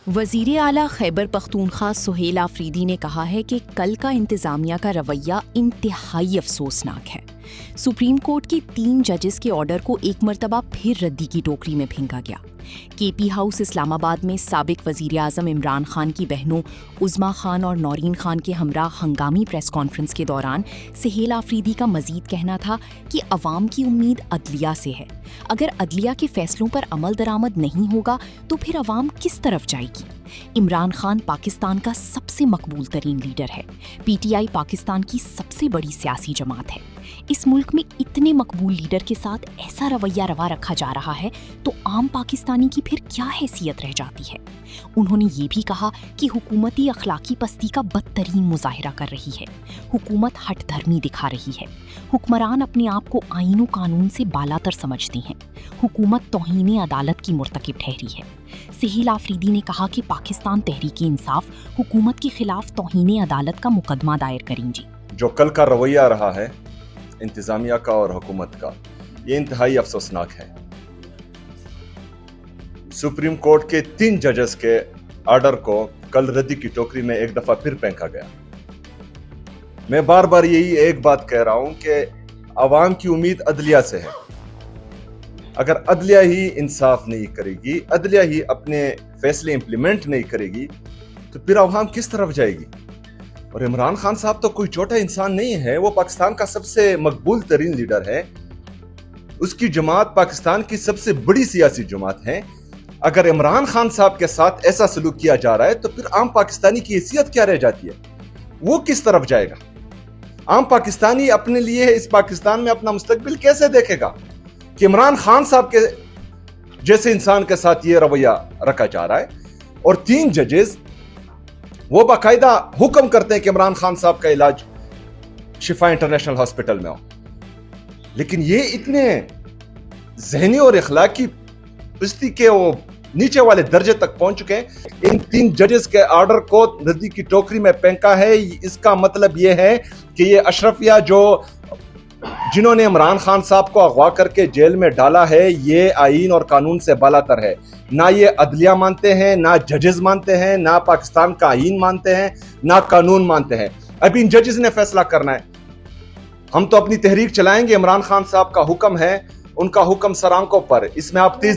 وزیر اعلیٰ خیبر پختونخوا سہیل آفریدی نے کہا ہے کہ کل کا انتظامیہ کا رویہ انتہائی افسوسناک ہے۔ سپریم کورٹ کے 3 ججز کے آرڈر کو ایک مرتبہ پھر ردی کی ٹوکری میں پھینکا گیا۔ کے پی ہاؤس اسلام آباد میں سابق وزیر اعظم عمران خان کی بہنوں عظما خان اور نورین خان کے ہمراہ ہنگامی پریس کانفرنس کے دوران سہیل آفریدی کا مزید کہنا تھا کہ عوام کی امید عدلیہ سے ہے۔ اگر عدلیہ کے فیصلوں پر عمل درآمد نہیں ہوگا تو پھر عوام کس طرف جائے گی؟ عمران خان پاکستان کا سب سے مقبول ترین لیڈر ہے۔ پی ٹی آئی پاکستان کی سب سے بڑی سیاسی جماعت ہے۔ اس ملک میں اتنے مقبول لیڈر کے ساتھ ایسا رویہ روا رکھا جا رہا ہے تو عام پاکستانی کی پھر کیا حیثیت رہ جاتی ہے؟ انہوں نے یہ بھی کہا کہ حکومتی اخلاقی پستی کا بدترین مظاہرہ کر رہی ہے۔ حکومت ہٹ دھرمی دکھا رہی ہے۔ حکمران اپنے آپ کو آئین و قانون سے بالاتر سمجھتے ہیں۔ حکومت توہین عدالت کی مرتکب ٹھہری ہے۔ سہیل آفریدی نے کہا کہ پاکستان تحریک انصاف حکومت کے خلاف توہین عدالت کا مقدمہ دائر کریں گی۔ جو کل کا رویہ رہا ہے انتظامیہ کا اور حکومت کا، یہ انتہائی افسوسناک ہے۔ سپریم کورٹ کے 3 ججز کے آرڈر کو کل ردی کی ٹوکری میں ایک دفعہ پھر پھینکا گیا۔ میں بار بار یہی ایک بات کہہ رہا ہوں کہ عوام کی امید عدلیہ سے ہے۔ اگر عدلیہ ہی انصاف نہیں کرے گی، عدلیہ ہی اپنے فیصلے امپلیمنٹ نہیں کرے گی تو پھر عوام کس طرف جائے گی؟ اور عمران خان صاحب تو کوئی چھوٹا انسان نہیں ہے، وہ پاکستان کا سب سے مقبول ترین لیڈر ہے۔ اس کی جماعت پاکستان کی سب سے بڑی سیاسی جماعت ہے۔ اگر عمران خان صاحب کے ساتھ ایسا سلوک کیا جا رہا ہے تو پھر عام پاکستانی کی حیثیت کیا رہ جاتی ہے؟ وہ کس طرف جائے گا؟ عام پاکستانی اپنے لیے اس پاکستان میں اپنا مستقبل کیسے دیکھے گا کہ عمران خان صاحب کے جیسے انسان کے ساتھ یہ رویہ رکھا جا رہا ہے؟ اور 3 ججز وہ باقاعدہ حکم کرتے ہیں کہ عمران خان صاحب کا علاج شفا انٹرنیشنل ہاسپٹل میں ہو، لیکن یہ اتنے ذہنی اور اخلاقی پستی کے وہ نیچے والے درجے تک پہنچ چکے ہیں۔ ان 3 ججز کے آرڈر کو ردی کی ٹوکری میں پھینکا ہے۔ اس کا مطلب یہ ہے کہ یہ اشرفیہ جنہوں نے عمران خان صاحب کو اغوا کر کے جیل میں ڈالا ہے، یہ آئین اور قانون سے بالاتر ہے۔ نہ یہ عدلیہ مانتے ہیں، نہ ججز مانتے ہیں، نہ پاکستان کا آئین مانتے ہیں، نہ قانون مانتے ہیں۔ اب ان ججز نے فیصلہ کرنا ہے۔ ہم تو اپنی تحریک چلائیں گے، عمران خان صاحب کا حکم ہے، ان کا حکم سر آنکھوں پر۔ اس میں آپ 30